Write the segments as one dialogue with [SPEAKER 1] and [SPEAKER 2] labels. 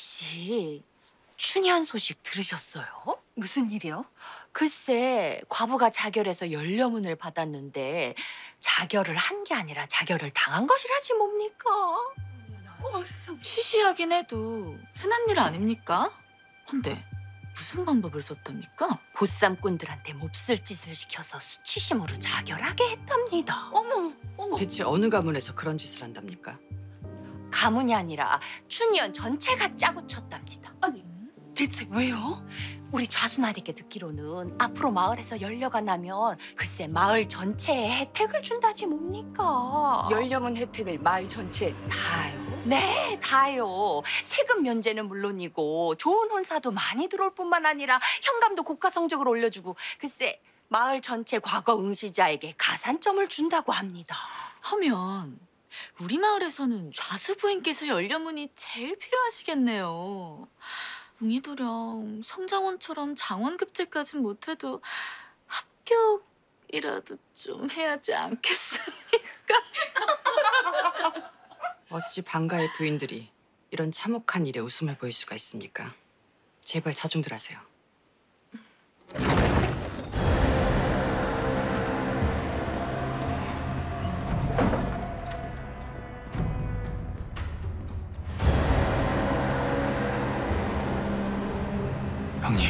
[SPEAKER 1] 혹시 춘현 소식 들으셨어요?
[SPEAKER 2] 무슨 일이요?
[SPEAKER 1] 글쎄, 과부가 자결해서 연료문을 받았는데 자결을 한 게 아니라 자결을 당한 것이라지 뭡니까?
[SPEAKER 2] 시시하긴 해도 흔한 일 아닙니까? 헌데 무슨 방법을 썼답니까?
[SPEAKER 1] 보쌈꾼들한테 몹쓸 짓을 시켜서 수치심으로 자결하게 했답니다.
[SPEAKER 2] 어머.
[SPEAKER 3] 대체 어느 가문에서 그런 짓을 한답니까?
[SPEAKER 1] 가문이 아니라 춘현 전체가 짜고 쳤답니다.
[SPEAKER 2] 아니, 대체 왜요?
[SPEAKER 1] 우리 좌순아리께 듣기로는 앞으로 마을에서 연료가 나면 글쎄 마을 전체에 혜택을 준다지 뭡니까?
[SPEAKER 2] 연료문 혜택을 마을 전체에
[SPEAKER 1] 다요? 네, 다요. 세금 면제는 물론이고 좋은 혼사도 많이 들어올 뿐만 아니라 현감도 고가 성적을 올려주고 글쎄 마을 전체 과거 응시자에게 가산점을 준다고 합니다.
[SPEAKER 2] 하면 우리 마을에서는 좌수부인께서 연료문이 제일 필요하시겠네요. 웅이도령 성장원처럼 장원급제까진 못해도 합격이라도 좀 해야지 않겠습니까?
[SPEAKER 3] 어찌 방가의 부인들이 이런 참혹한 일에 웃음을 보일 수가 있습니까? 제발 자중들 하세요.
[SPEAKER 4] 형님.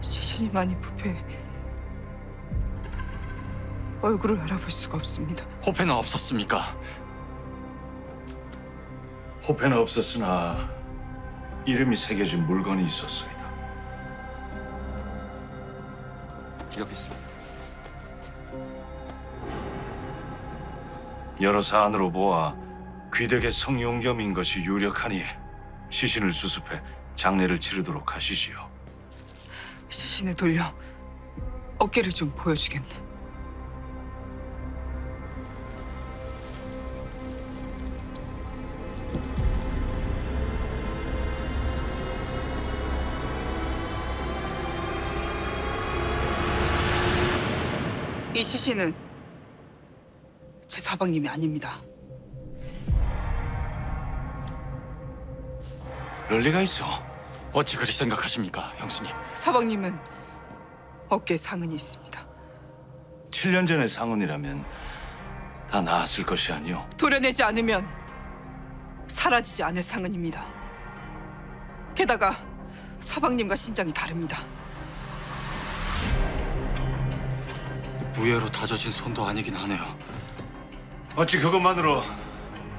[SPEAKER 5] 시신이만이 부패 얼굴을 알아볼 수가 없습니다.
[SPEAKER 4] 호패는 없었습니까?
[SPEAKER 6] 호패는 없었으나 이름이 새겨진 물건이 있었습니다.
[SPEAKER 4] 여기 있습니다.
[SPEAKER 6] 여러 사안으로 보아 귀덕의 성용겸인 것이 유력하니 시신을 수습해 장례를 치르도록 하시지요.
[SPEAKER 5] 시신을 돌려 어깨를 좀 보여주겠네. 이 시신은 제 사방님이 아닙니다.
[SPEAKER 6] 그럴 리가 있어.
[SPEAKER 4] 어찌 그리 생각하십니까, 형수님?
[SPEAKER 5] 사방님은 어깨에 상흔이 있습니다.
[SPEAKER 6] 7년 전의 상흔이라면 다 나았을 것이 아니오.
[SPEAKER 5] 도려내지 않으면 사라지지 않을 상흔입니다. 게다가 사방님과 신장이 다릅니다.
[SPEAKER 4] 무예로 다져진 손도 아니긴 하네요.
[SPEAKER 6] 어찌 그것만으로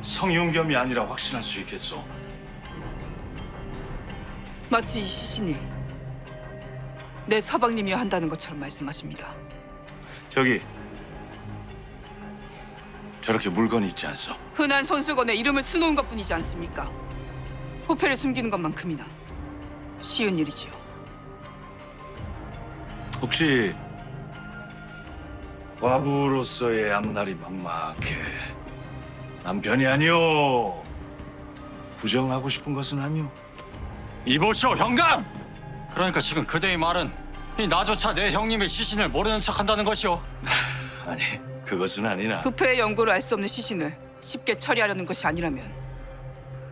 [SPEAKER 6] 성용겸이 아니라 확신할 수 있겠소?
[SPEAKER 5] 마치 이 시신이 내 사방님이야 한다는 것처럼 말씀하십니다.
[SPEAKER 6] 저기 저렇게 물건이 있지 않소?
[SPEAKER 5] 흔한 손수건에 이름을 수놓은 것뿐이지 않습니까? 호패를 숨기는 것만큼이나 쉬운 일이지요.
[SPEAKER 6] 혹시 과부로서의 앞날이 막막해 남편이 아니오 부정하고 싶은 것은 아니오?
[SPEAKER 4] 이보시오, 형감! 그러니까 지금 그대의 말은 이 나조차 내 형님의 시신을 모르는 척한다는 것이오.
[SPEAKER 6] 아니 그것은 아니나
[SPEAKER 5] 부패의 연고를 알 수 없는 시신을 쉽게 처리하려는 것이 아니라면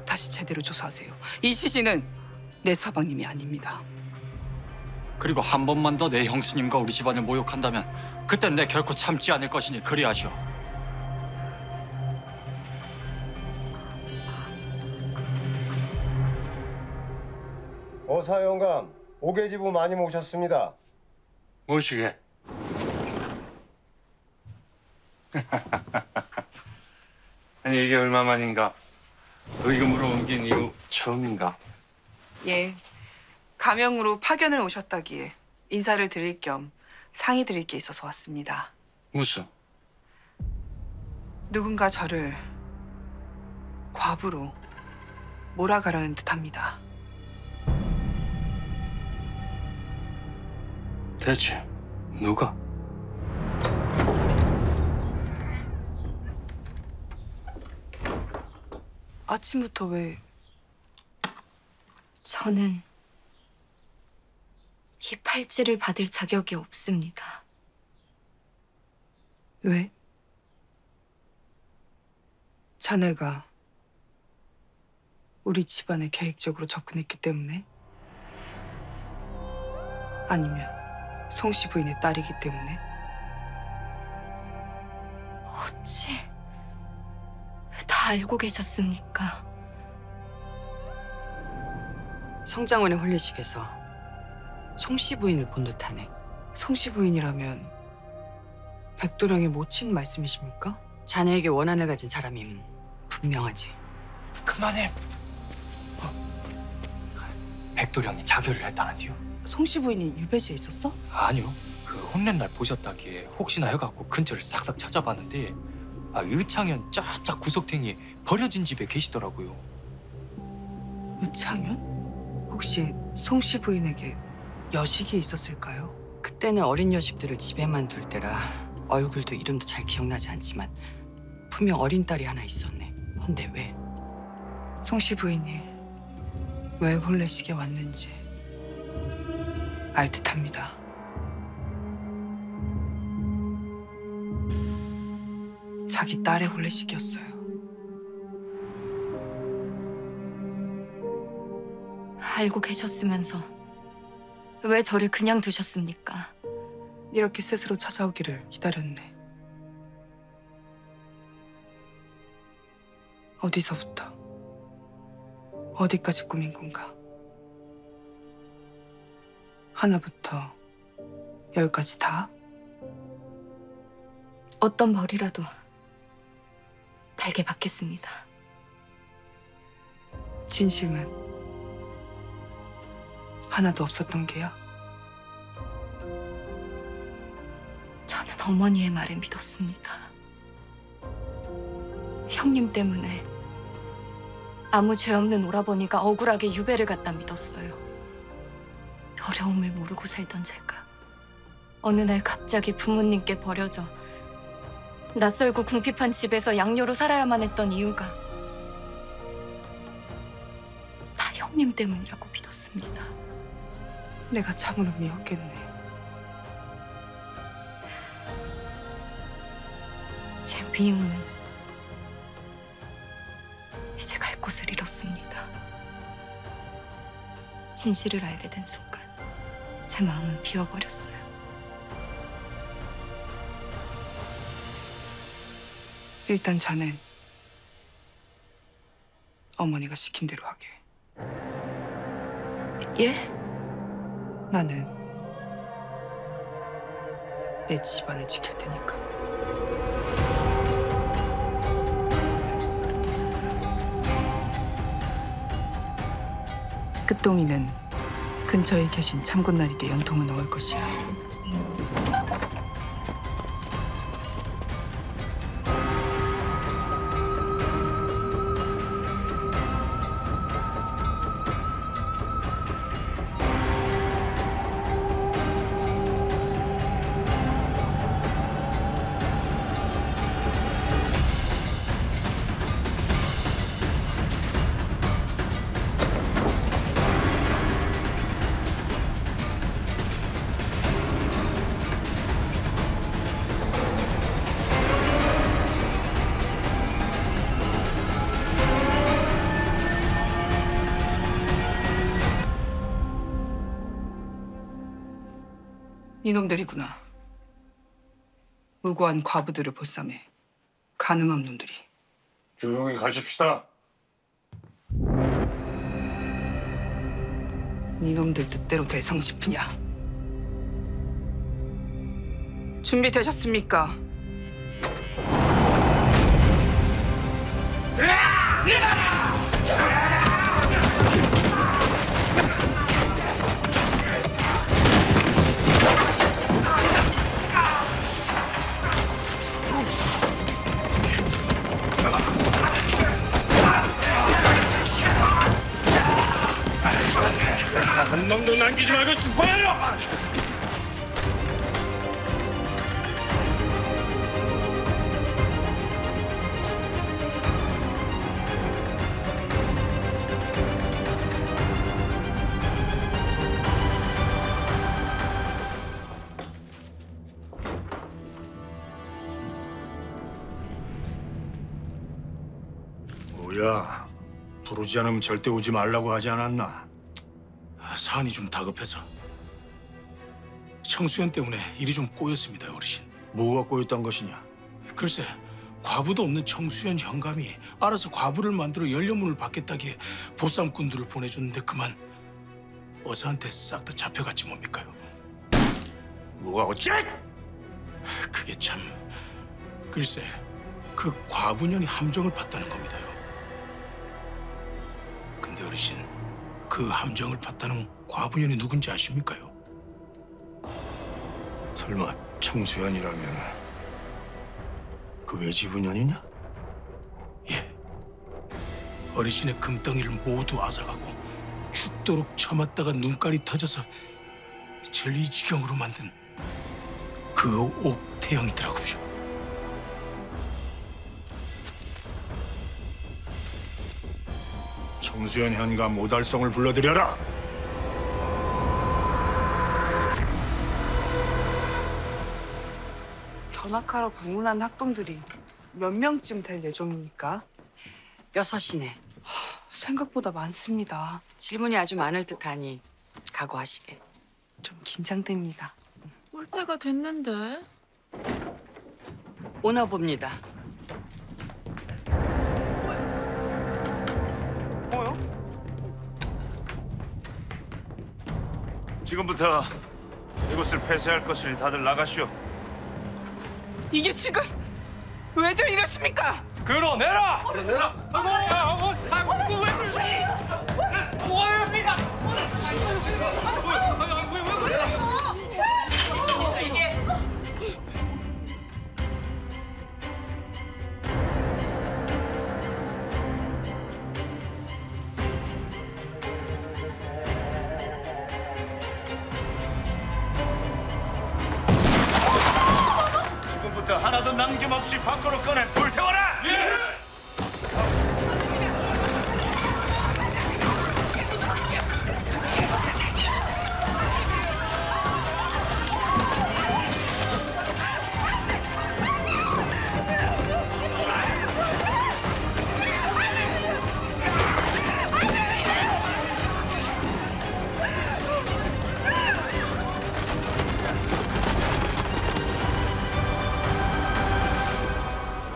[SPEAKER 5] 다시 제대로 조사하세요. 이 시신은 내 사방님이 아닙니다.
[SPEAKER 4] 그리고 한 번만 더 내 형수님과 우리 집안을 모욕한다면 그땐 내 결코 참지 않을 것이니 그리하시오.
[SPEAKER 7] 어사 영감, 오계지부 많이 모셨습니다.
[SPEAKER 8] 무엇이게? 아니 이게 얼마만인가? 의금으로 옮긴 이후 처음인가?
[SPEAKER 5] 예, 가명으로 파견을 오셨다기에 인사를 드릴 겸 상의 드릴 게 있어서 왔습니다.
[SPEAKER 8] 무슨?
[SPEAKER 5] 누군가 저를 과부로 몰아가려는 듯합니다.
[SPEAKER 8] 대체 누가?
[SPEAKER 5] 아침부터 왜
[SPEAKER 9] 저는 이 팔찌를 받을 자격이 없습니다.
[SPEAKER 5] 왜? 자네가 우리 집안에 계획적으로 접근했기 때문에? 아니면 송씨 부인의 딸이기 때문에?
[SPEAKER 9] 어찌 다 알고 계셨습니까?
[SPEAKER 3] 성장원의 혼례식에서 송씨 부인을 본 듯하네.
[SPEAKER 5] 송씨 부인이라면 백도령의 모친 말씀이십니까?
[SPEAKER 3] 자네에게 원한을 가진 사람이면 분명하지.
[SPEAKER 10] 그만해. 백도령이 자결을 했다는데요?
[SPEAKER 5] 송씨 부인이 유배지에 있었어?
[SPEAKER 10] 아니요. 그 혼낸 날 보셨다기에 혹시나 해갖고 근처를 싹싹 찾아봤는데 의창현 쫙쫙 구석탱이에 버려진 집에 계시더라고요.
[SPEAKER 5] 의창현? 혹시 송씨 부인에게 여식이 있었을까요?
[SPEAKER 3] 그때는 어린 여식들을 집에만 둘 때라 얼굴도 이름도 잘 기억나지 않지만 분명 어린 딸이 하나 있었네. 근데 왜?
[SPEAKER 5] 송씨 부인이 왜 혼례식에 왔는지 알 듯합니다. 자기 딸의 혼례식이었어요.
[SPEAKER 9] 알고 계셨으면서 왜 저를 그냥 두셨습니까?
[SPEAKER 5] 이렇게 스스로 찾아오기를 기다렸네. 어디서부터 어디까지 꾸민 건가? 하나부터 열까지 다?
[SPEAKER 9] 어떤 벌이라도 달게 받겠습니다.
[SPEAKER 5] 진심은 하나도 없었던 게야?
[SPEAKER 9] 저는 어머니의 말을 믿었습니다. 형님 때문에 아무 죄 없는 오라버니가 억울하게 유배를 갔다 믿었어요. 어려움을 모르고 살던 제가 어느 날 갑자기 부모님께 버려져 낯설고 궁핍한 집에서 양녀로 살아야만 했던 이유가 다 형님 때문이라고 믿었습니다.
[SPEAKER 5] 내가 참으로 미웠겠네.
[SPEAKER 9] 제 미움은 이제 갈 곳을 잃었습니다. 진실을 알게 된 순간 제 마음은 비어버렸어요.
[SPEAKER 5] 일단 자넨 어머니가 시킨 대로 하게.
[SPEAKER 9] 예?
[SPEAKER 5] 나는 내 집안을 지킬 테니까. 끝동이는 근처에 계신 참곤나리께 연통을 넣을 것이야. 이놈들이구나. 무고한 과부들을 볼삼해 가늠한 놈들이.
[SPEAKER 6] 조용히 가십시다.
[SPEAKER 5] 이놈들 뜻대로 대성 짚으냐. 준비되셨습니까?
[SPEAKER 8] 한 놈도 남기지 말고 죽어야려!
[SPEAKER 11] 뭐야? 부르지 않으면 절대 오지 말라고 하지 않았나? 사안이 좀 다급해서. 청수연 때문에 일이 좀 꼬였습니다, 어르신. 뭐가 꼬였단 것이냐? 글쎄, 과부도 없는 청수연 현감이 알아서 과부를 만들어 연료문을 받겠다기에 보쌈꾼들을 보내줬는데 그만 어사한테 싹 다 잡혀갔지 뭡니까요? 뭐가 어째? 그게 참... 글쎄, 그 과부년이 함정을 팠다는 겁니다요. 근데 어르신, 그 함정을 팠다는 과부년이 누군지 아십니까요? 설마 청수연이라면 그 외지부년이냐? 예. 어르신의 금덩이를 모두 앗아가고 죽도록 처맞다가 눈깔이 터져서 전리지경으로 만든 그 옥태영이더라고요. 청수연 현감 오달성을 불러들여라.
[SPEAKER 5] 견학하러 방문한 학동들이 몇 명쯤 될 예정입니까?
[SPEAKER 3] 6이네.
[SPEAKER 5] 생각보다 많습니다.
[SPEAKER 3] 질문이 아주 많을 듯하니 각오하시게.
[SPEAKER 5] 좀 긴장됩니다.
[SPEAKER 2] 올 때가 됐는데.
[SPEAKER 3] 오나 봅니다.
[SPEAKER 6] 지금부터 이곳을 폐쇄할 것이니 다들 나가시오.
[SPEAKER 5] 이게 지금 왜들 이러십니까?
[SPEAKER 10] 끌어내라!
[SPEAKER 7] 내라.
[SPEAKER 6] 지금부터 하나도 남김없이 밖으로 꺼내 불태워라!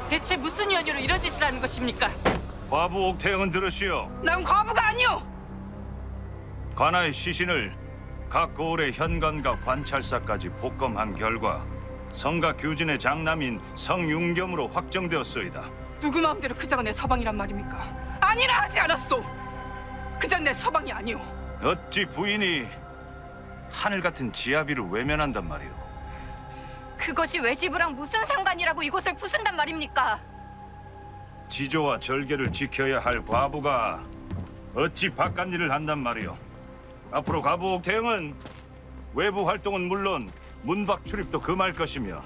[SPEAKER 3] 대체 무슨 연유로 이런 짓을 하는 것입니까?
[SPEAKER 6] 과부 옥태영은 들으시오.
[SPEAKER 5] 난 과부가 아니오.
[SPEAKER 6] 관아의 시신을 각 고을의 현관과 관찰사까지 복검한 결과 성가 규진의 장남인 성윤겸으로 확정되었소이다.
[SPEAKER 5] 누구 마음대로 그자가 내 서방이란 말입니까? 아니라 하지 않았소. 그자 내 서방이 아니오.
[SPEAKER 6] 어찌 부인이 하늘 같은 지아비를 외면한단 말이오.
[SPEAKER 9] 그것이 외지부랑 무슨 상관이라고 이곳을 부순단 말입니까?
[SPEAKER 6] 지조와 절개를 지켜야 할 과부가 어찌 바깥 일을 한단 말이오. 앞으로 과부 옥태영은 외부 활동은 물론 문밖 출입도 금할 것이며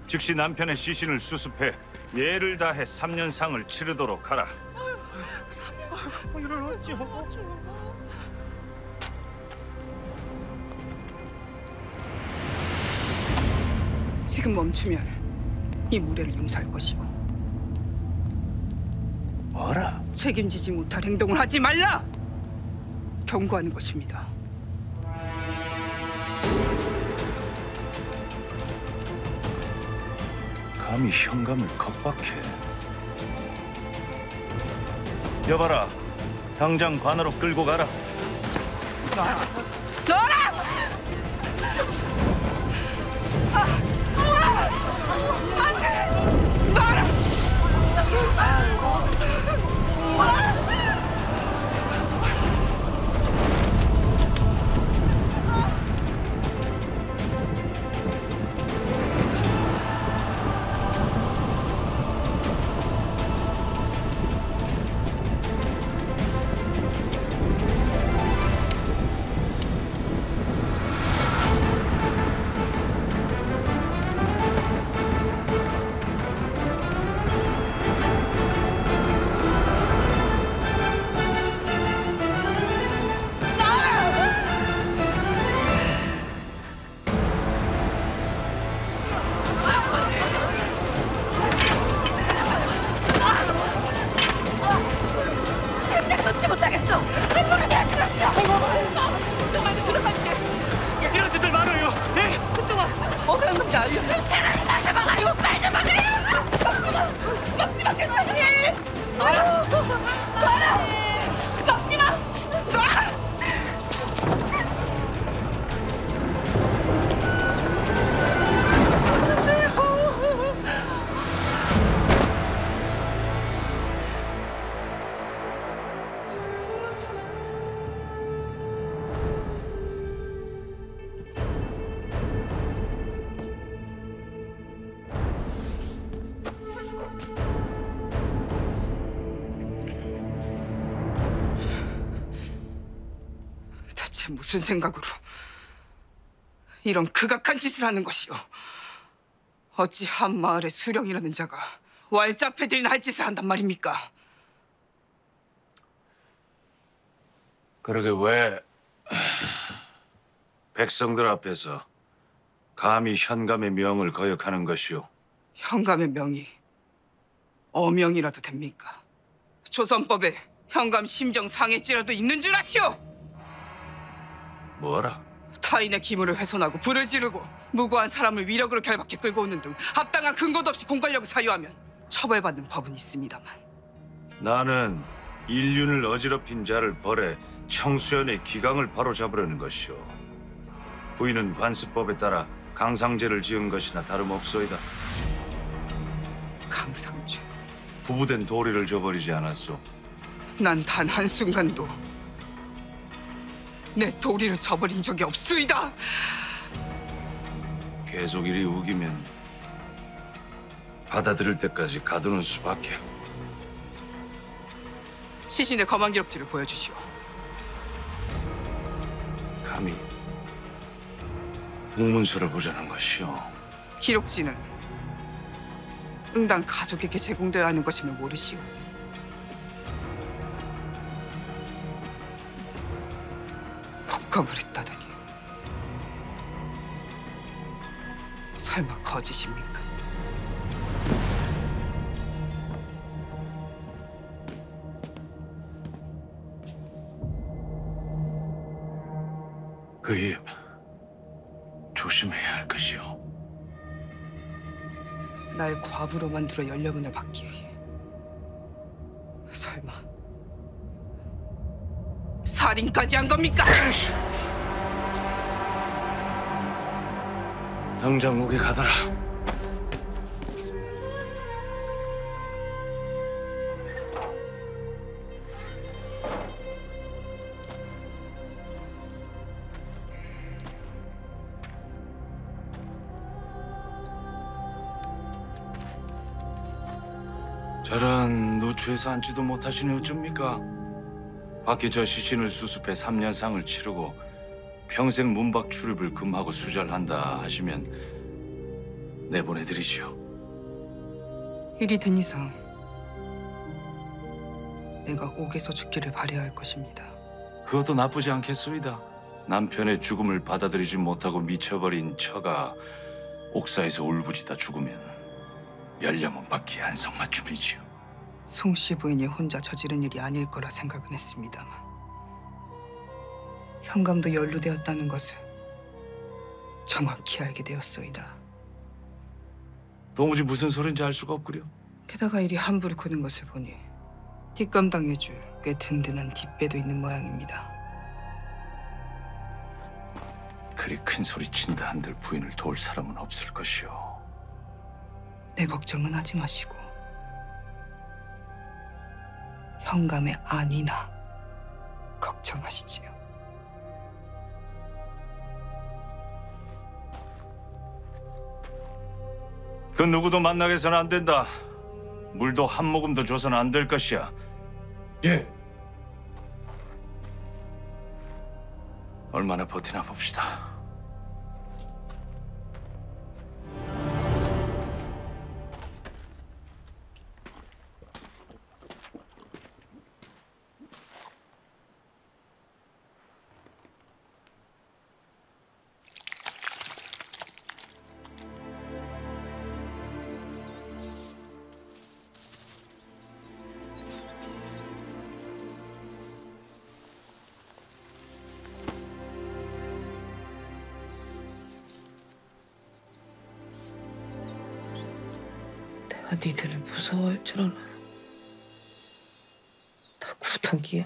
[SPEAKER 6] 즉시 남편의 시신을 수습해 예를 다해 3년상을 치르도록 하라.
[SPEAKER 5] 지금 멈추면 이 무례를 용서할 것이오.
[SPEAKER 6] 뭐라?
[SPEAKER 5] 책임지지 못할 행동을 하지 말라! 경고하는 것입니다.
[SPEAKER 6] 감히 현감을 겁박해. 여봐라, 당장 관으로 끌고 가라.
[SPEAKER 5] 너라! 대체 무슨 생각으로 이런 극악한 짓을 하는 것이오? 어찌 한 마을의 수령이라는 자가 왈자패들이나 할 짓을 한단 말입니까?
[SPEAKER 6] 그러게 왜 백성들 앞에서 감히 현감의 명을 거역하는 것이오?
[SPEAKER 5] 현감의 명이 어명이라도 됩니까? 조선법에 현감 심정 상해죄라도 있는 줄 아시오?
[SPEAKER 6] 뭐라?
[SPEAKER 5] 타인의 기물을 훼손하고 불을 지르고 무고한 사람을 위력으로 결박해 끌고 오는 등 합당한 근거도 없이 공권력을 사유하면 처벌받는 법은 있습니다만
[SPEAKER 6] 나는 인륜을 어지럽힌 자를 벌해 청수연의 기강을 바로잡으려는 것이오. 부인은 관습법에 따라 강상죄를 지은 것이나 다름없소이다.
[SPEAKER 5] 강상죄?
[SPEAKER 6] 부부된 도리를 저버리지 않았소.
[SPEAKER 5] 난 단 한순간도 내 도리를 저버린 적이 없소이다.
[SPEAKER 6] 계속 이리 우기면 받아들일 때까지 가두는 수밖에.
[SPEAKER 5] 시신의 검안 기록지를 보여주시오.
[SPEAKER 6] 감히 공문서를 보자는 것이오.
[SPEAKER 5] 기록지는 응당 가족에게 제공되어야 하는 것임을 모르시오. 복검을 했다더니 설마 거짓입니까?
[SPEAKER 6] 그 입 조심해야 할 것이오.
[SPEAKER 5] 날 과부로 만들어 연려문을 받기 위해 설마 살인까지 한 겁니까?
[SPEAKER 6] 당장 옥에 가더라. 저런 누추해서 앉지도 못하시니 어쩝니까? 밖에 저 시신을 수습해 3년상을 치르고 평생 문밖 출입을 금하고 수절한다 하시면 내보내드리시오.
[SPEAKER 5] 일이 된 이상 내가 옥에서 죽기를 바라야 할 것입니다.
[SPEAKER 6] 그것도 나쁘지 않겠소이다. 남편의 죽음을 받아들이지 못하고 미쳐버린 처가 옥사에서 울부짖다 죽으면 연령은 밖에 안성맞춤이지요.
[SPEAKER 5] 송씨 부인이 혼자 저지른 일이 아닐 거라 생각은 했습니다만 현감도 연루되었다는 것을 정확히 알게 되었소이다.
[SPEAKER 6] 도무지 무슨 소린지 알 수가 없구려.
[SPEAKER 5] 게다가 일이 함부로 크는 것을 보니 뒷감당해줄 꽤 든든한 뒷배도 있는 모양입니다.
[SPEAKER 6] 그리 큰 소리 친다 한들 부인을 도울 사람은 없을 것이오.
[SPEAKER 5] 내 걱정은 하지 마시고 현감의 안위나 걱정하시지요.
[SPEAKER 6] 그 누구도 만나게 해서는 안 된다. 물도 한 모금도 줘서는 안 될 것이야.
[SPEAKER 11] 예.
[SPEAKER 6] 얼마나 버티나 봅시다.
[SPEAKER 5] 내가 니들을 무서워할 줄 알아. 다 구덕이야.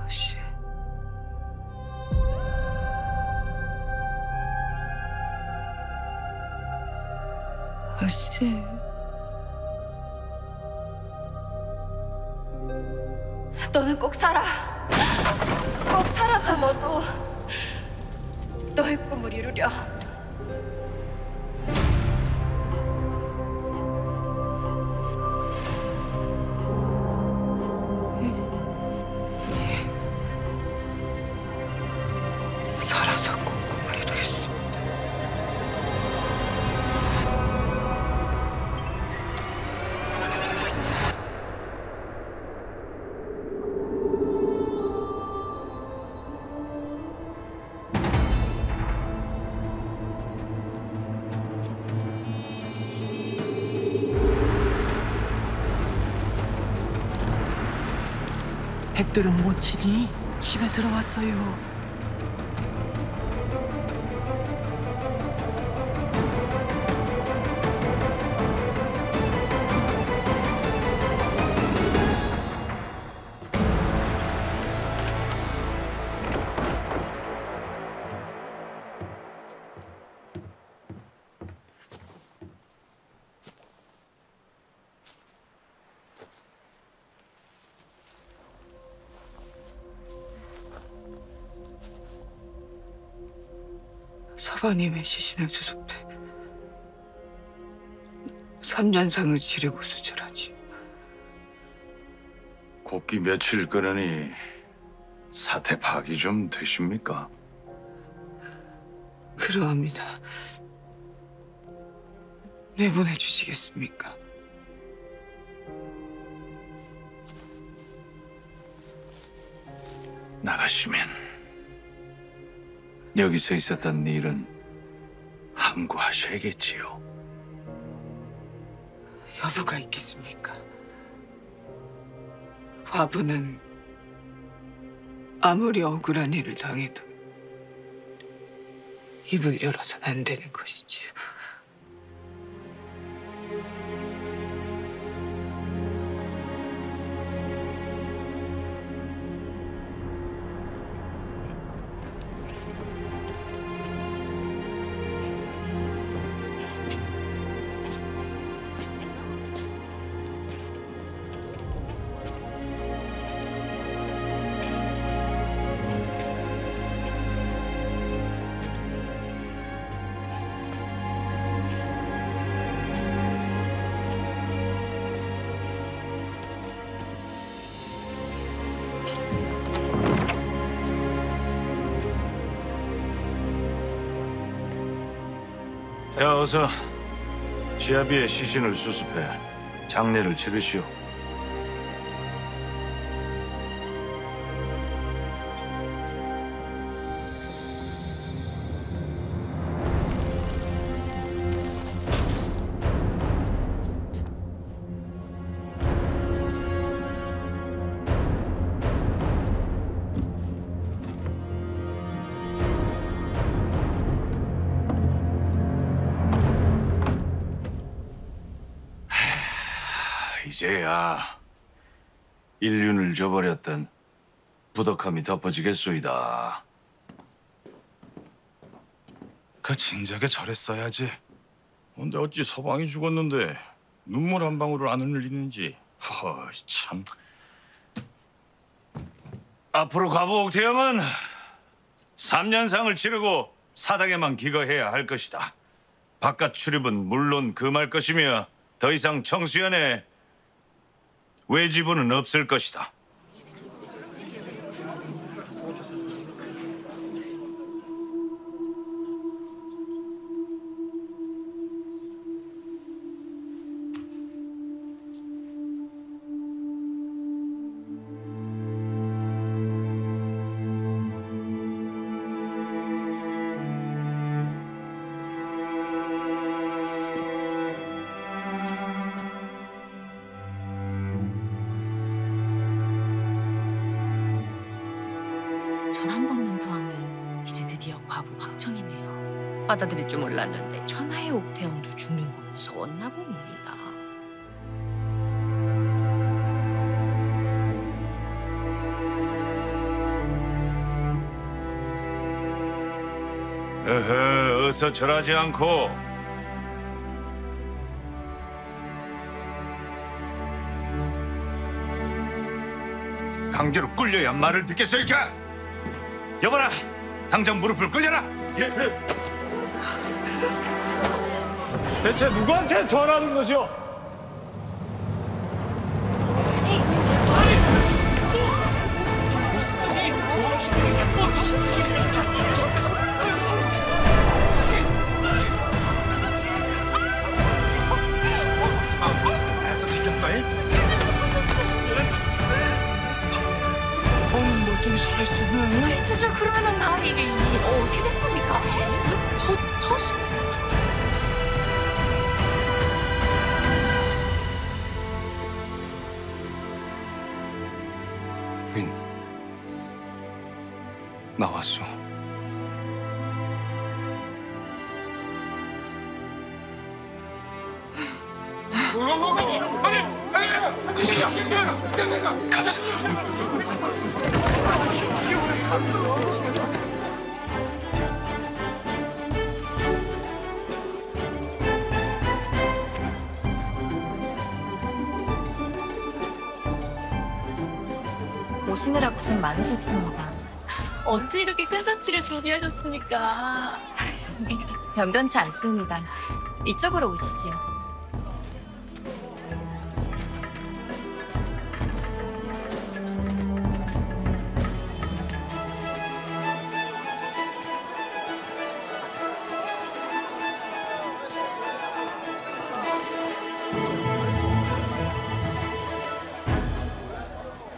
[SPEAKER 5] 아씨. 아씨.
[SPEAKER 9] 너는 꼭 살아. 꼭 살아서 너도 너의 꿈을 이루려.
[SPEAKER 5] 살아서 꼭 꿈을 이루겠어.
[SPEAKER 12] 백돌은 못 치니 집에 들어왔어요.
[SPEAKER 5] 서방님의 시신을 수습해 3년상을 치르고 수절하지.
[SPEAKER 6] 곡기 며칠 끄느니 사태 파악이 좀 되십니까?
[SPEAKER 5] 그러합니다. 내보내 주시겠습니까?
[SPEAKER 6] 나가시면 여기서 있었던 일은 함구하셔야겠지요.
[SPEAKER 5] 여부가 있겠습니까? 과부는 아무리 억울한 일을 당해도 입을 열어서는 안 되는 것이지요.
[SPEAKER 6] 자, 어서 지아비의 시신을 수습해 장례를 치르시오. 이제야 인륜을 저버렸던 부덕함이 덮어지겠소이다.
[SPEAKER 13] 그 진작에 저랬어야지.
[SPEAKER 6] 근데 어찌 서방이 죽었는데 눈물 한 방울을 안 흘리는지. 참. 앞으로 가보옥 대형은 3년상을 치르고 사당에만 기거해야 할 것이다. 바깥 출입은 물론 금할 것이며 더 이상 청수연에 외지부는 없을 것이다.
[SPEAKER 2] 과부 확정이네요.
[SPEAKER 1] 받아들일 줄 몰랐는데 천하의 옥태영도 죽는 거 무서웠나 봅니다.
[SPEAKER 6] 어서 절하지 않고 강제로 끌려야 말을 듣겠소이까? 여보라, 당장 무릎을 꿇려라.
[SPEAKER 8] 대체 누구한테 절하는 것이오?
[SPEAKER 13] 계속 지켰어요?
[SPEAKER 3] 멀쩡히 살아있었네.
[SPEAKER 1] 저 그러면은 나 이게 어떻게 된 겁니까?
[SPEAKER 2] 저 진짜.
[SPEAKER 13] 부인, 나왔소.
[SPEAKER 2] 오시느라 고생 많으셨습니다. 언제 이렇게 큰 잔치를 준비하셨습니까? 변변치 않습니다. 이쪽으로 오시지요.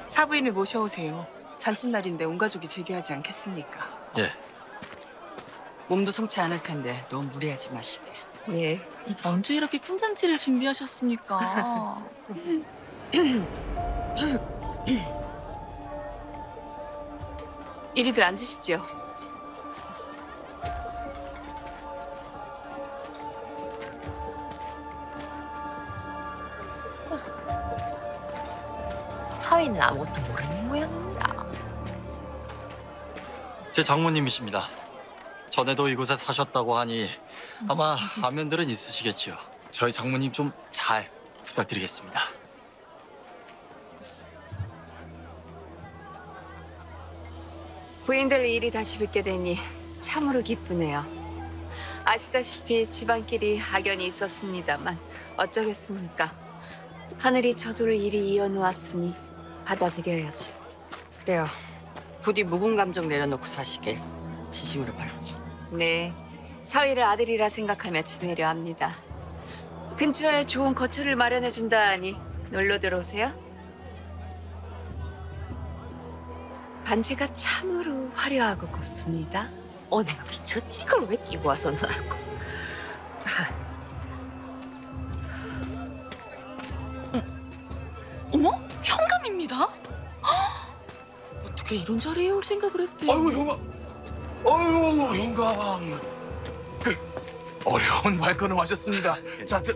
[SPEAKER 5] 사부인을 모셔오세요. 잔칫날인데 온 가족이 재개하지 않겠습니까?
[SPEAKER 3] 예. 몸도 성치 않을 텐데 너무 무리하지 마시게.
[SPEAKER 5] 예.
[SPEAKER 2] 언제 이렇게 큰 잔치를 준비하셨습니까?
[SPEAKER 5] 이리들 앉으시죠.
[SPEAKER 1] 사위는 아무것도 모르는 모양입니다.
[SPEAKER 4] 제 장모님이십니다. 전에도 이곳에 사셨다고 하니 아마 안면들은 있으시겠지요. 저희 장모님 좀 잘 부탁드리겠습니다.
[SPEAKER 14] 부인들 일이 다시 뵙게 되니 참으로 기쁘네요. 아시다시피 집안끼리 악연이 있었습니다만 어쩌겠습니까? 하늘이 저도를 이리 이어놓았으니 받아들여야죠.
[SPEAKER 3] 그래요. 부디 묵은 감정 내려놓고 사시길 진심으로 바라죠.
[SPEAKER 14] 네, 사위를 아들이라 생각하며 지내려 합니다. 근처에 좋은 거처를 마련해준다 하니 놀러 들어오세요. 반지가 참으로 화려하고 곱습니다.
[SPEAKER 1] 내가 미쳤지? 이걸 왜 끼고 와서 나?
[SPEAKER 2] 어머? 현감입니다? 어떻게 이런 자리에 올 생각을 했대?
[SPEAKER 11] 아이고 영감, 아이고 영감. 어려운 발걸음 하셨습니다. 자, 자.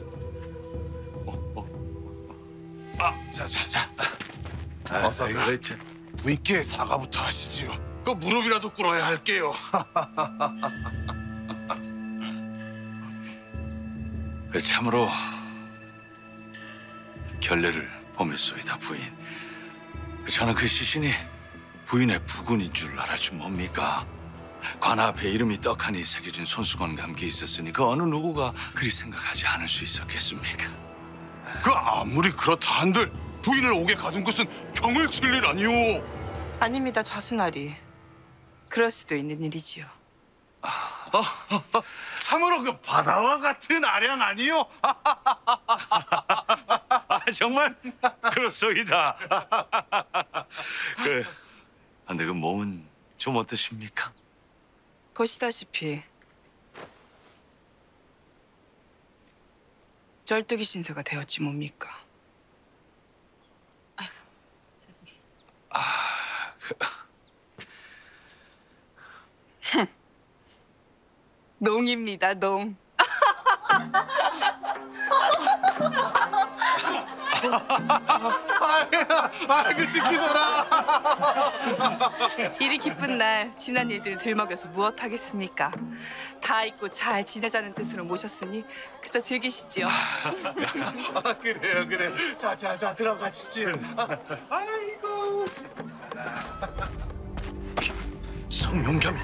[SPEAKER 11] 어서 부인께 사과부터 하시지요. 그 무릎이라도 꿇어야 할게요.
[SPEAKER 6] 참으로 결례를 범했소이다, 부인. 저는 그 시신이 부인의 부군인 줄 알았지 뭡니까? 관 앞에 이름이 떡하니 새겨진 손수건과 함께 있었으니 그 어느 누구가 그리 생각하지 않을 수 있었겠습니까?
[SPEAKER 11] 그 아무리 그렇다 한들 부인을 옥에 가둔 것은 경을 칠 일 아니오.
[SPEAKER 5] 아닙니다, 좌순아리. 그럴 수도 있는 일이지요.
[SPEAKER 11] 참으로 그 바다와 같은 아량 아니오?
[SPEAKER 6] 정말 그렇소이다. 근데 그 몸은 좀 어떠십니까?
[SPEAKER 5] 보시다시피 쩔뚝이 신세가 되었지 뭡니까? 농입니다, 농.
[SPEAKER 11] 아이고 지키더라.
[SPEAKER 5] 이리 기쁜 날 지난 일들 들먹여서 무엇 하겠습니까? 다 잊고 잘 지내자는 뜻으로 모셨으니 그저 즐기시지요.
[SPEAKER 11] 그래요 그래. 자자자 들어가시지. 아이고.
[SPEAKER 15] 성룡겸이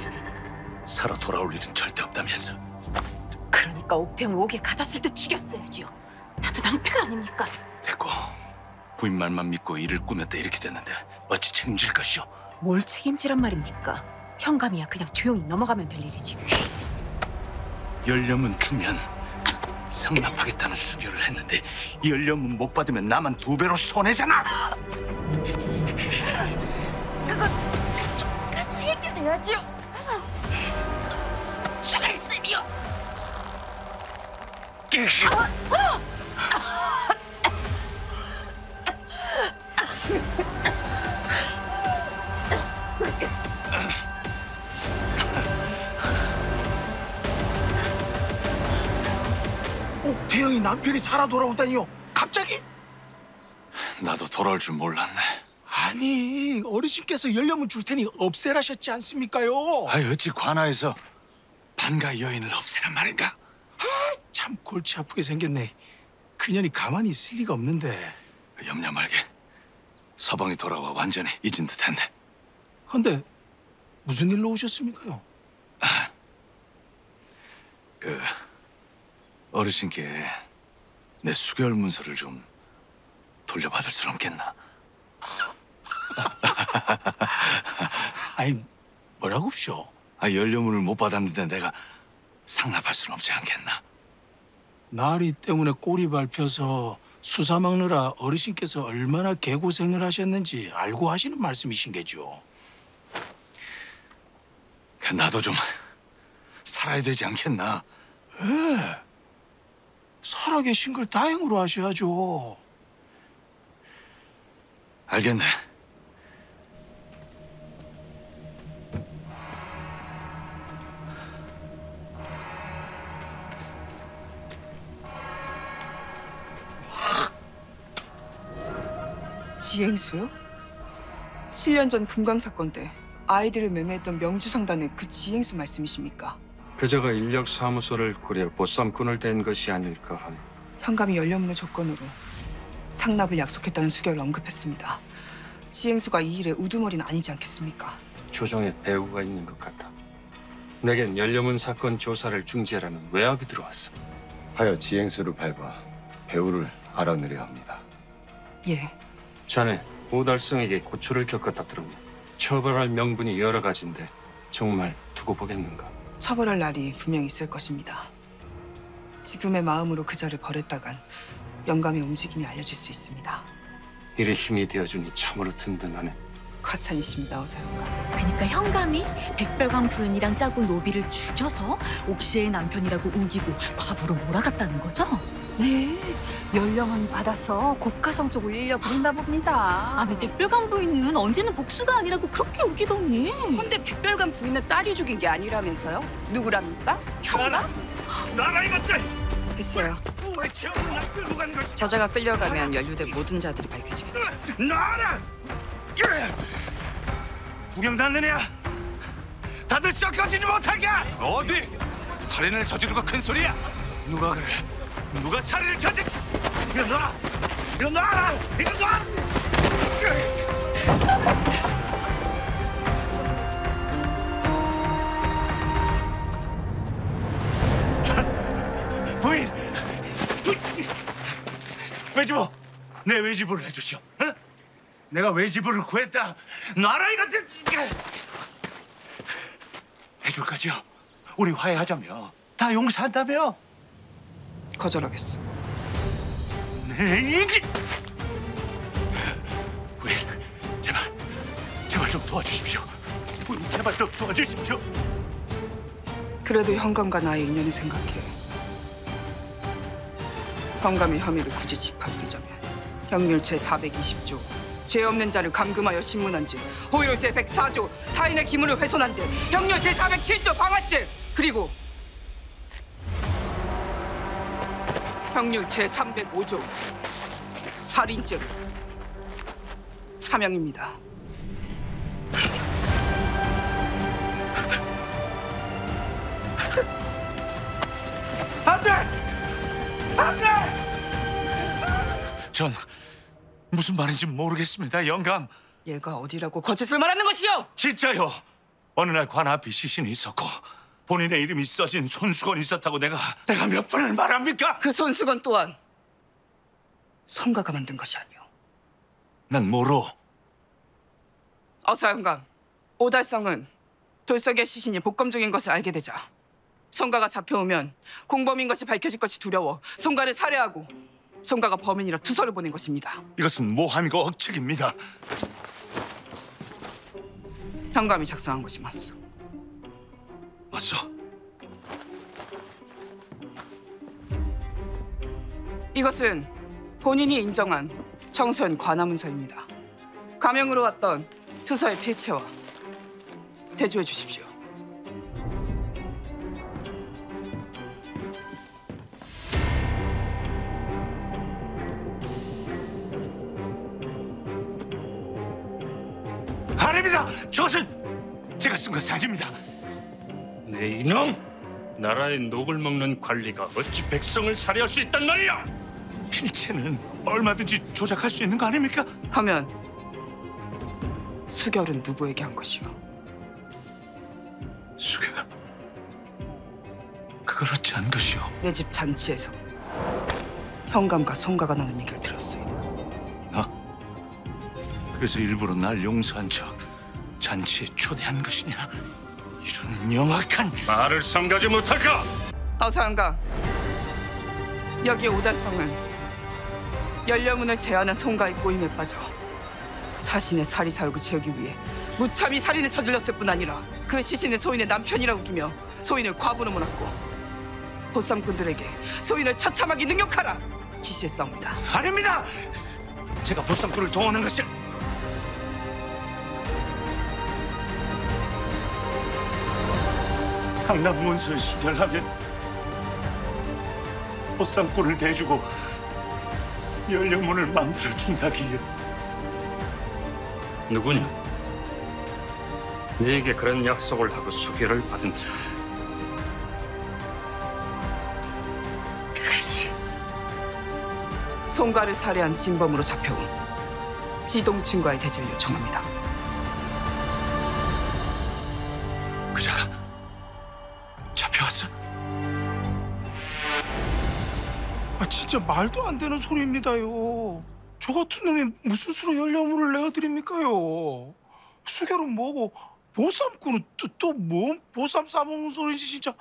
[SPEAKER 15] 살아 돌아올 일은 절대 없다면서.
[SPEAKER 1] 그러니까 옥태웅을 옥에 가뒀을 때 죽였어야지요. 나도 낭패가 아닙니까?
[SPEAKER 15] 됐고 부인 말만 믿고 일을 꾸몄다 이렇게 됐는데 어찌 책임질 것이오?
[SPEAKER 1] 뭘 책임지란 말입니까? 현감이야 그냥 조용히 넘어가면 될 일이지.
[SPEAKER 15] 연료문 주면 상납하겠다는 수결을 했는데 연료문 못 받으면 나만 2배로 손해잖아.
[SPEAKER 1] 그건 가서 해결해야죠. 잘했으며.
[SPEAKER 11] 옥태영이 남편이 살아 돌아오다니요? 갑자기?
[SPEAKER 15] 나도 돌아올 줄 몰랐네.
[SPEAKER 11] 아니 어르신께서 연료문 줄 테니 없애라셨지 않습니까요?
[SPEAKER 15] 아이 어찌 관아에서 반가 여인을 없애란 말인가?
[SPEAKER 11] 참 골치 아프게 생겼네. 그년이 가만히 있을 리가 없는데.
[SPEAKER 15] 염려 말게. 서방이 돌아와 완전히 잊은 듯했네.
[SPEAKER 11] 근데 무슨 일로 오셨습니까요?
[SPEAKER 15] 그 어르신께 내 수결 문서를 좀 돌려받을 수 없겠나?
[SPEAKER 11] 아니 뭐라고쇼?
[SPEAKER 15] 연료문을 못 받았는데 내가 상납할 수는 없지 않겠나?
[SPEAKER 11] 나리 때문에 꼬리 밟혀서 수사 막느라 어르신께서 얼마나 개고생을 하셨는지 알고 하시는 말씀이신 게죠.
[SPEAKER 15] 나도 좀 살아야 되지 않겠나?
[SPEAKER 11] 예. 살아계신 걸 다행으로 하셔야죠.
[SPEAKER 15] 알겠네.
[SPEAKER 5] 지행수요? 7년 전 금강 사건 때 아이들을 매매했던 명주상단의 그 지행수 말씀이십니까?
[SPEAKER 16] 그자가 인력사무소를 꾸려 보쌈꾼을 댄 것이 아닐까 하네.
[SPEAKER 5] 현감이 연료문의 조건으로 상납을 약속했다는 수결을 언급했습니다. 지행수가 이 일의 우두머리는 아니지 않겠습니까?
[SPEAKER 16] 조정에 배우가 있는 것 같아. 내겐 연료문 사건 조사를 중지하라는 외압이 들어왔어.
[SPEAKER 7] 하여 지행수를 밟아 배우를 알아내려 합니다.
[SPEAKER 5] 예.
[SPEAKER 16] 자네 오달성에게 고초를 겪었다 들으니 처벌할 명분이 여러 가지인데 정말 두고 보겠는가?
[SPEAKER 5] 처벌할 날이 분명 있을 것입니다. 지금의 마음으로 그자를 버렸다간 영감의 움직임이 알려질 수 있습니다.
[SPEAKER 16] 이래 힘이 되어주니 참으로 든든하네.
[SPEAKER 5] 과찬이십니다, 어서영감.
[SPEAKER 2] 그러니까 현감이 백별광 부인이랑 짜고 노비를 죽여서 옥시의 남편이라고 우기고 과부로 몰아갔다는 거죠?
[SPEAKER 1] 네, 연령은 받아서 곡가성적으로 일려 부른다 봅니다.
[SPEAKER 2] 아니 백별광 부인은 언제는 복수가 아니라고 그렇게 우기더니.
[SPEAKER 5] 근데 백별관 부인은 딸이 죽인 게 아니라면서요? 누구랍니까? 현감?
[SPEAKER 6] 나라 이것들!
[SPEAKER 5] 글쎄요.
[SPEAKER 3] 저자가 끌려가면 연루된 모든 자들이 밝혀지겠죠.
[SPEAKER 6] 나라! 구경받는 애야! 다들 썩어지지 못하게!
[SPEAKER 15] 어디? 살인을 저지르고 큰 소리야?
[SPEAKER 6] 누가 그래? 누가 살인을 저지? 이거 놔! 이거 놔라! 이거 놔! 부인! 외주부! 내 외주부를 해주시오. 어? 내가 외주부를 구했다. 놔라 이것들! 해줄 거지요? 우리 화해하자며. 다 용서한다며.
[SPEAKER 5] 거절하겠어.
[SPEAKER 6] 네, 부인, 제발 좀 도와주십시오. 부인, 제발 좀 도와주십시오.
[SPEAKER 5] 그래도 현감과 나의 인연을 생각해. 현감의 혐의를 굳이 짚어드리자면 형률 제420조 죄 없는 자를 감금하여 신문한 죄, 호율 제104조 타인의 기물을 훼손한 죄, 형률 제407조 방화죄, 그리고 형률 제305조 살인죄 차명입니다.
[SPEAKER 15] 안 돼! 안 돼! 전 무슨 말인지 모르겠습니다, 영감.
[SPEAKER 5] 얘가 어디라고 거짓을 말하는 것이오?
[SPEAKER 15] 진짜요. 어느 날 관 앞에 시신이 있었고 본인의 이름이 써진 손수건이 있었다고 내가 몇 번을 말합니까?
[SPEAKER 5] 그 손수건 또한 성가가 만든 것이 아니오.
[SPEAKER 15] 난 모르.
[SPEAKER 5] 어서 영감, 오달성은 돌석의 시신이 복검 중인 것을 알게 되자 송가가 잡혀오면 공범인 것이 밝혀질 것이 두려워 송가를 살해하고 송가가 범인이라 투서를 보낸 것입니다.
[SPEAKER 15] 이것은 모함이고 억측입니다.
[SPEAKER 5] 현감이 작성한 것이 맞소.
[SPEAKER 15] 맞소.
[SPEAKER 5] 이것은 본인이 인정한 청소년 관하문서입니다. 가명으로 왔던 투서의 필체와 대조해 주십시오.
[SPEAKER 15] 아닙니다. 저것은 제가 쓴 것이 아닙니다.
[SPEAKER 16] 네 이놈! 나라의 녹을 먹는 관리가 어찌 백성을 살해할 수 있단 말이야!
[SPEAKER 15] 필체는 얼마든지 조작할 수 있는 거 아닙니까?
[SPEAKER 5] 하면 수결은 누구에게 한 것이오?
[SPEAKER 15] 수결? 그걸 어찌 한 것이오?
[SPEAKER 5] 내 집 잔치에서 현감과 송가가 나는 얘기를 들었소이다.
[SPEAKER 15] 그래서 일부러 날 용서한 척 잔치에 초대한 것이냐? 이런 영악한...
[SPEAKER 16] 말을 삼가지 못할까?
[SPEAKER 5] 어서 현감, 여기 오달성은 연료문을 제한한 송가의 꼬임에 빠져 자신의 사리 사욕을 채우기 위해 무참히 살인을 저질렀을 뿐 아니라 그 시신을 소인의 남편이라 우기며 소인을 과부로 몰았고 보쌈꾼들에게 소인을 처참하게 능욕하라 지시했사옵니다.
[SPEAKER 15] 아닙니다! 제가 보쌈꾼을 동원한 것이... 상남 문서를 수결하면 보쌈꾼을 대주고 연료문을 만들어 준다기에.
[SPEAKER 16] 누구냐? 네게 그런 약속을 하고 수계를 받은 자.
[SPEAKER 15] 그것이
[SPEAKER 5] 송가를 살해한 진범으로 잡혀온 지동춘과의 대지를 요청합니다.
[SPEAKER 15] 그자가 잡혀왔어?
[SPEAKER 11] 진짜 말도 안 되는 소리입니다요. 저 같은 놈이 무슨 수로 연료물을 내어드립니까요? 수결은 뭐고 보쌈꾼은 또 뭐 보쌈 싸먹는 소리인지 진짜.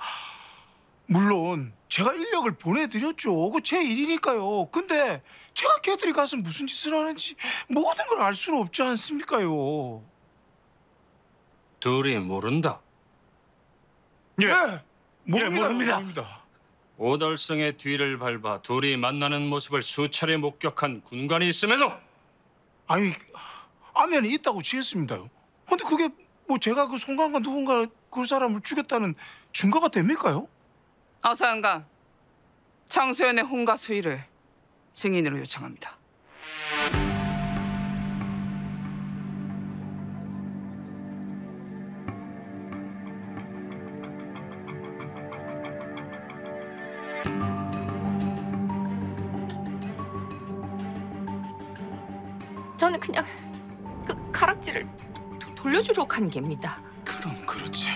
[SPEAKER 11] 물론 제가 인력을 보내드렸죠. 그 제 일이니까요. 근데 제가 걔들이 가서 무슨 짓을 하는지 모든 걸 알 수는 없지 않습니까요?
[SPEAKER 16] 둘이 모른다.
[SPEAKER 11] 예,
[SPEAKER 15] 모릅니다.
[SPEAKER 16] 오달성의 뒤를 밟아 둘이 만나는 모습을 수차례 목격한 군관이 있음에도
[SPEAKER 11] 아니 아면이 있다고 지었습니다요. 근데 그게 뭐 제가 그 송강과 누군가 그 사람을 죽였다는 증거가 됩니까요?
[SPEAKER 5] 어서 현감, 청소연의 혼과 수의를 증인으로 요청합니다.
[SPEAKER 1] 저는 그냥 그 가락지를 돌려주러 간 겁니다.
[SPEAKER 13] 그럼 그렇지.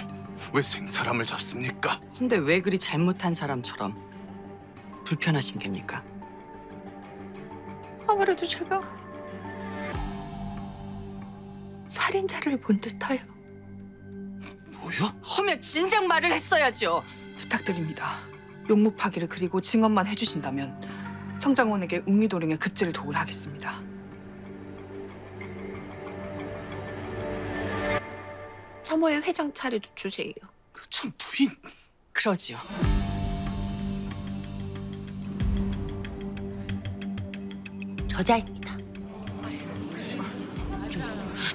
[SPEAKER 13] 왜 생사람을 잡습니까?
[SPEAKER 3] 근데 왜 그리 잘못한 사람처럼 불편하신 겁니까?
[SPEAKER 1] 아무래도 제가 살인자를 본 듯하여.
[SPEAKER 3] 뭐요? 허면 진작 말을 했어야죠.
[SPEAKER 5] 부탁드립니다. 용무 파기를 그리고 증언만 해주신다면 성장원에게 웅이도령의 급제를 도우려 하겠습니다.
[SPEAKER 1] 참호의 회장 차례도 주세요.
[SPEAKER 13] 참 부인.
[SPEAKER 3] 그러지요.
[SPEAKER 1] 저자입니다.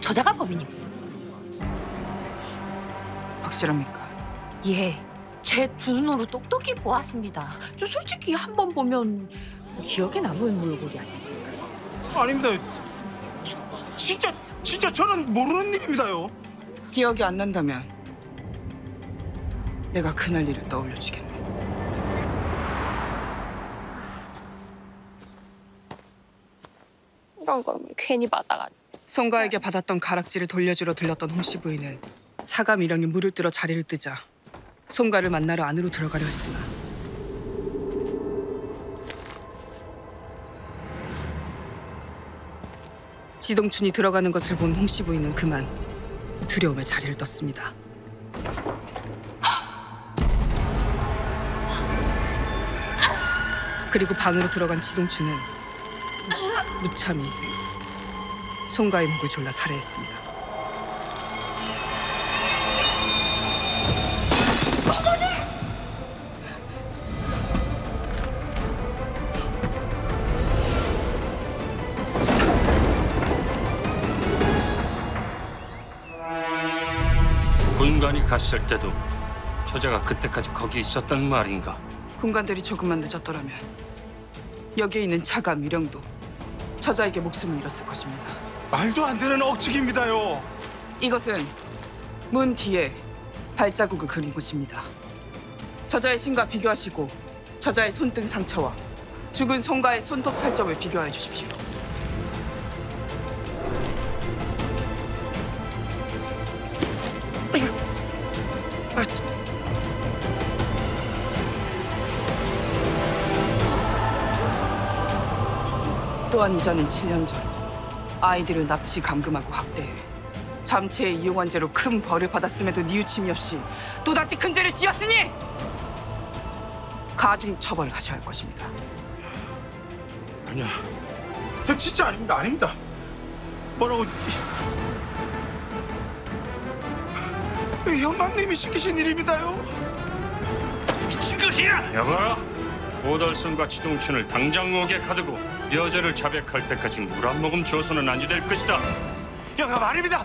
[SPEAKER 1] 저자가 범인입니다.
[SPEAKER 5] 확실합니까?
[SPEAKER 1] 예, 제 두 눈으로 똑똑히 보았습니다. 저 솔직히 한 번 보면 기억에 남는 몰골이 아니에요.
[SPEAKER 11] 아닙니다. 진짜 저는 모르는 일입니다요.
[SPEAKER 5] 기억이 안 난다면 내가 그날 일을 떠올려 주겠네.
[SPEAKER 1] 영감을 괜히 받아가지고.
[SPEAKER 5] 송가에게 받았던 가락지를 돌려주러 들렀던 홍씨 부인은 차가 미령이 물을 뜨러 자리를 뜨자 송가를 만나러 안으로 들어가려 했으나 지동춘이 들어가는 것을 본 홍씨 부인은 그만 두려움에 자리를 떴습니다. 그리고 방으로 들어간 지동춘은 무참히 송가의 목을 졸라 살해했습니다.
[SPEAKER 16] 군관이 갔을 때도 처자가 그때까지 거기 있었단 말인가?
[SPEAKER 5] 군관들이 조금만 늦었더라면 여기에 있는 차가 미령도 처자에게 목숨을 잃었을 것입니다.
[SPEAKER 11] 말도 안 되는 억측입니다요.
[SPEAKER 5] 이것은 문 뒤에 발자국을 그린 곳입니다. 처자의 신과 비교하시고 처자의 손등 상처와 죽은 송가의 손톱 살점을 비교하여 주십시오. 또한 이자는 7년 전 아이들을 납치 감금하고 학대해 잠체에 이용한 죄로 큰 벌을 받았음에도 뉘우침이 없이 또다시 큰 죄를 지었으니 가중 처벌을 하셔야 할 것입니다.
[SPEAKER 11] 아니야. 저 진짜 아닙니다. 뭐라고? 영감님이 시키신 일입니다요.
[SPEAKER 15] 미친 것이야!
[SPEAKER 16] 여봐라. 오달성과 지동춘을 당장 옥에 가두고 여자를 자백할 때까지 물 한 모금 줘서는 안 될 것이다.
[SPEAKER 11] 영감 아닙니다.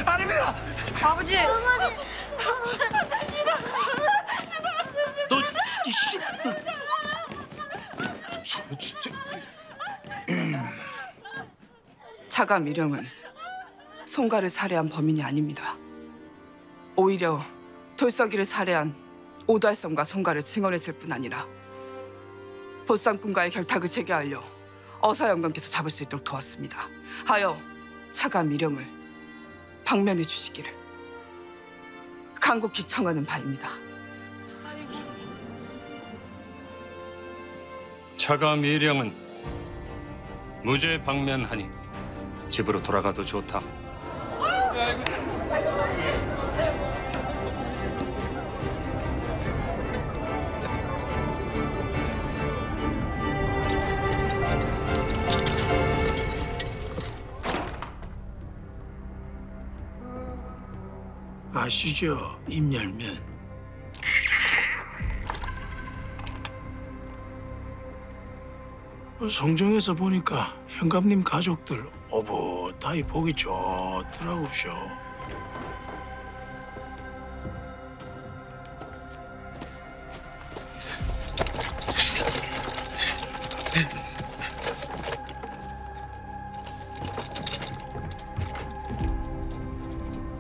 [SPEAKER 11] 아닙니다.
[SPEAKER 1] 아버지.
[SPEAKER 11] 너 이씨. 저 진짜.
[SPEAKER 5] 차가 미령은 송가를 살해한 범인이 아닙니다. 오히려 돌석이를 살해한 오달성과 송가를 증언했을 뿐 아니라 보쌈꾼과의 결탁을 재개하려 어사 영감께서 잡을 수 있도록 도왔습니다. 하여 차가 미령을 방면해 주시기를 간곡히 청하는 바입니다.
[SPEAKER 16] 차가 미령은 무죄 방면하니 집으로 돌아가도 좋다.
[SPEAKER 11] 아시죠? 입 열면 성정에서 보니까 현감님 가족들 오붓하이 보기 좋더라고쇼.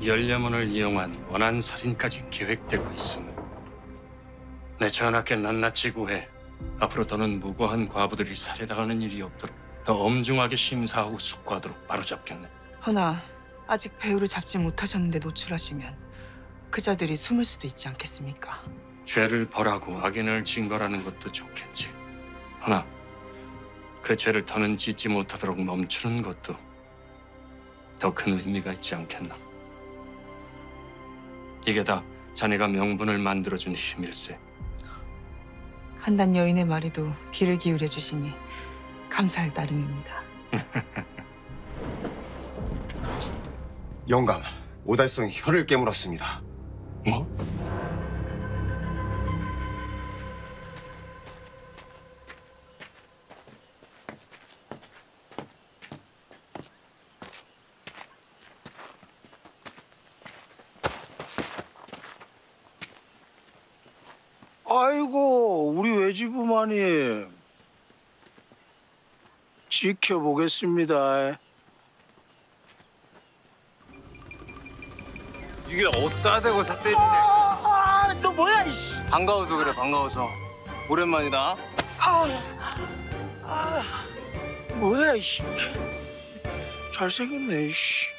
[SPEAKER 16] 열려문을 이용한 원한 살인까지 계획되고 있음을 내 전하께 낱낱이 구해 앞으로 더는 무고한 과부들이 살해당하는 일이 없도록 더 엄중하게 심사하고 숙고하도록 바로잡겠네.
[SPEAKER 5] 허나 아직 배우를 잡지 못하셨는데 노출하시면 그자들이 숨을 수도 있지 않겠습니까?
[SPEAKER 16] 죄를 벌하고 악인을 징벌하는 것도 좋겠지. 허나 그 죄를 더는 짓지 못하도록 멈추는 것도 더 큰 의미가 있지 않겠나. 이게 다 자네가 명분을 만들어준 힘일세.
[SPEAKER 5] 한낱 여인의 말에도 귀를 기울여 주시니 감사할 따름입니다.
[SPEAKER 7] 영감, 오달성이 혀를 깨물었습니다.
[SPEAKER 16] 뭐?
[SPEAKER 11] 아이고, 우리 외지부마님. 지켜보겠습니다.
[SPEAKER 8] 이게 어디다 대고 삿대리네.
[SPEAKER 11] 너 뭐야, 이씨.
[SPEAKER 8] 반가워서 그래, 반가워서. 오랜만이다.
[SPEAKER 11] 뭐야, 이씨. 잘생겼네, 이씨.